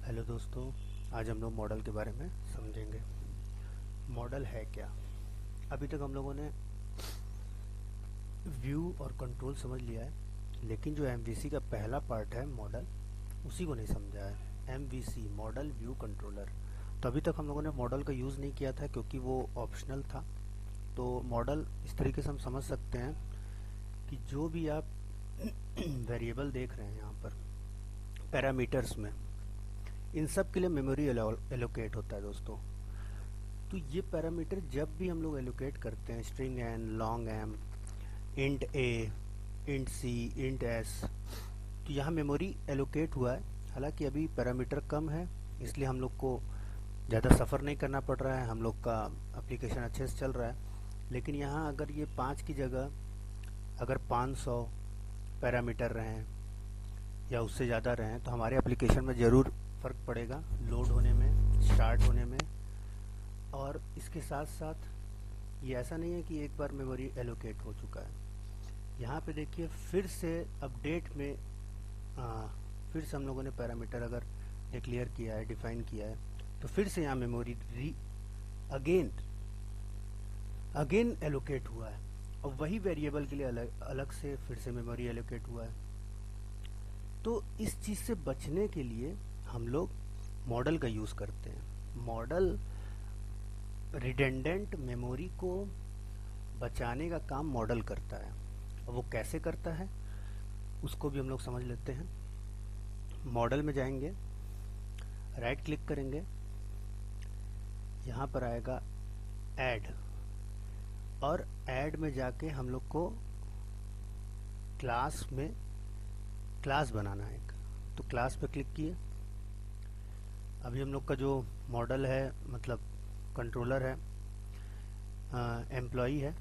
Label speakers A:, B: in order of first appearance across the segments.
A: Hello दोस्तों, आज हम लोग मॉडल के बारे में समझेंगे। मॉडल है क्या? अभी तक हम लोगों ने व्यू और कंट्रोल समझ लिया है, लेकिन जो एमवीसी का पहला पार्ट है मॉडल, उसी को नहीं समझा है। MVC model view controller. तो अभी तक हम लोगों ने मॉडल का यूज़ नहीं किया था क्योंकि वो ऑप्शनल था। तो मॉडल इस तरीके से हम समझ सकते हैं कि जो भी आप वेरिएबल देख रहे हैं यहाँ पर पैरामीटर्स में, इन सब के लिए मेमोरी एलोकेट होता है दोस्तों। तो ये पैरामीटर जब भी हम लोग एलोकेट करते हैं, string n, long m, int a, int c, int s, तो यहाँ मेमोरी एलोकेट हुआ है। हालांकि अभी पैरामीटर कम है, इसलिए हम लोग को ज़्यादा सफ़र नहीं करना पड़ रहा है, हम लोग का एप्लीकेशन अच्छे से चल रहा है। लेकिन यहाँ अगर ये 5 की जगह अगर 500 पैरामीटर रहें या उससे ज़्यादा रहें तो हमारे एप्लीकेशन में ज़रूर फ़र्क पड़ेगा, लोड होने में, स्टार्ट होने में। और इसके साथ साथ ये ऐसा नहीं है कि एक बार मेमोरी एलोकेट हो चुका है। यहाँ पे देखिए फिर से अपडेट में फिर से हम लोगों ने पैरामीटर अगर डिक्लेयर किया है, डिफाइन किया है, तो फिर से यहाँ मेमोरी अगेन एलोकेट हुआ है और वही वेरिएबल के लिए अलग से फिर से मेमोरी एलोकेट हुआ है। तो इस चीज़ से बचने के लिए हम लोग मॉडल का यूज़ करते हैं। मॉडल रिडेंडेंट मेमोरी को बचाने का काम मॉडल करता है। और वो कैसे करता है उसको भी हम लोग समझ लेते हैं। मॉडल में जाएंगे, राइट क्लिक करेंगे, यहाँ पर आएगा ऐड, और ऐड में जाके हम लोग को क्लास में क्लास बनाना है एक। तो क्लास पे क्लिक किए। अभी हम लोग का जो मॉडल है, मतलब कंट्रोलर है, एम्प्लॉई है,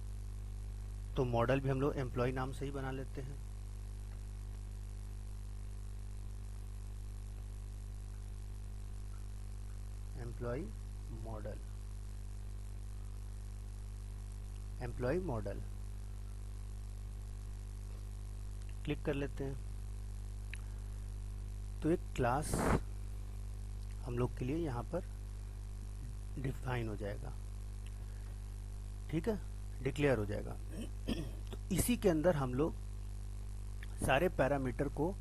A: तो मॉडल भी हम लोग एम्प्लॉय नाम से ही बना लेते हैं। Employ model, employ model click कर लेते हैं। तो एक क्लास हम लोग के लिए यहाँ पर डिफाइन हो जाएगा, ठीक है, डिक्लेयर हो जाएगा। तो इसी के अंदर हम लोग सारे पैरामीटर को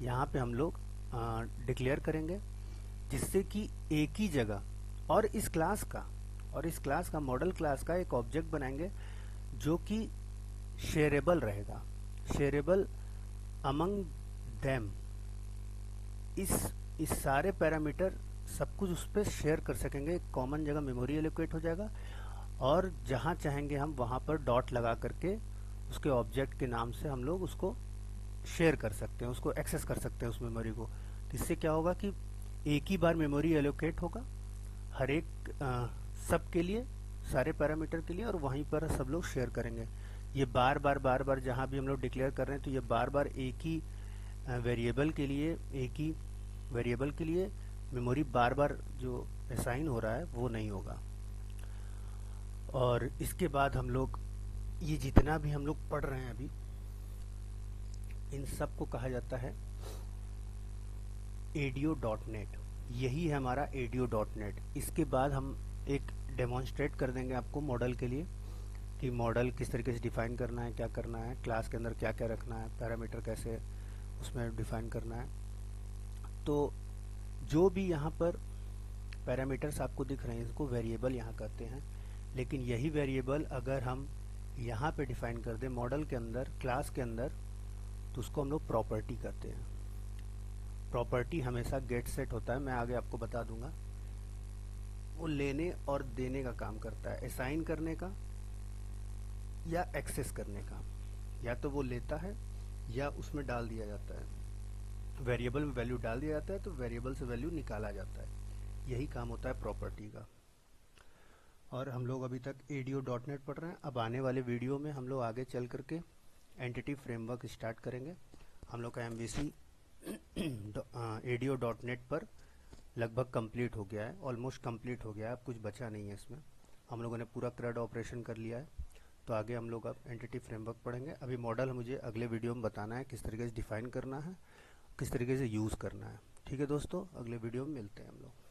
A: यहाँ पे हम लोग डिक्लेयर करेंगे, जिससे कि एक ही जगह और इस क्लास का मॉडल क्लास का एक ऑब्जेक्ट बनाएंगे जो कि शेयरेबल रहेगा, शेयरेबल अमंग देम। इस सारे पैरामीटर सब कुछ उस पर शेयर कर सकेंगे। एक कॉमन जगह मेमोरी एलोकेट हो जाएगा और जहाँ चाहेंगे हम वहाँ पर डॉट लगा करके उसके ऑब्जेक्ट के नाम से हम लोग उसको शेयर कर सकते हैं, उसको एक्सेस कर सकते हैं उस मेमोरी को। तो इससे क्या होगा कि एक ही बार मेमोरी एलोकेट होगा हर एक सब के लिए, सारे पैरामीटर के लिए, और वहीं पर सब लोग शेयर करेंगे। ये बार बार जहाँ भी हम लोग डिक्लेयर कर रहे हैं तो ये बार बार एक ही वेरिएबल के लिए मेमोरी बार बार जो असाइन हो रहा है वो नहीं होगा। और इसके बाद हम लोग ये जितना भी हम लोग पढ़ रहे हैं अभी, इन सब को कहा जाता है ADO.NET। यही है हमारा ADO.NET। इसके बाद हम एक डेमोन्स्ट्रेट कर देंगे आपको मॉडल के लिए कि मॉडल किस तरीके से डिफाइन करना है, क्या करना है, क्लास के अंदर क्या क्या रखना है, पैरामीटर कैसे उसमें डिफाइन करना है। तो जो भी यहाँ पर पैरामीटर्स आपको दिख रहे हैं इसको वेरिएबल यहाँ कहते हैं। लेकिन यही वेरिएबल अगर हम यहाँ पे डिफाइन कर दें मॉडल के अंदर, क्लास के अंदर, तो उसको हम लोग प्रॉपर्टी कहते हैं। प्रॉपर्टी हमेशा गेट सेट होता है, मैं आगे आपको बता दूंगा। वो लेने और देने का काम करता है, असाइन करने का या एक्सेस करने का। या तो वो लेता है या उसमें डाल दिया जाता है, वेरिएबल में वैल्यू डाल दिया जाता है तो वेरिएबल से वैल्यू निकाला जाता है। यही काम होता है प्रॉपर्टी का। और हम लोग अभी तक ADO.NET पढ़ रहे हैं। अब आने वाले वीडियो में हम लोग आगे चल करके एंटिटी फ्रेमवर्क स्टार्ट करेंगे। हम लोग का MVC ADO.NET पर लगभग कंप्लीट हो गया है, ऑलमोस्ट कंप्लीट हो गया है, अब कुछ बचा नहीं है इसमें। हम लोगों ने पूरा CRUD ऑपरेशन कर लिया है। तो आगे हम लोग अब एंटिटी फ्रेमवर्क पढ़ेंगे। अभी मॉडल मुझे अगले वीडियो में बताना है किस तरीके से डिफाइन करना है, किस तरीके से यूज़ करना है। ठीक है दोस्तों, अगले वीडियो में मिलते हैं हम लोग।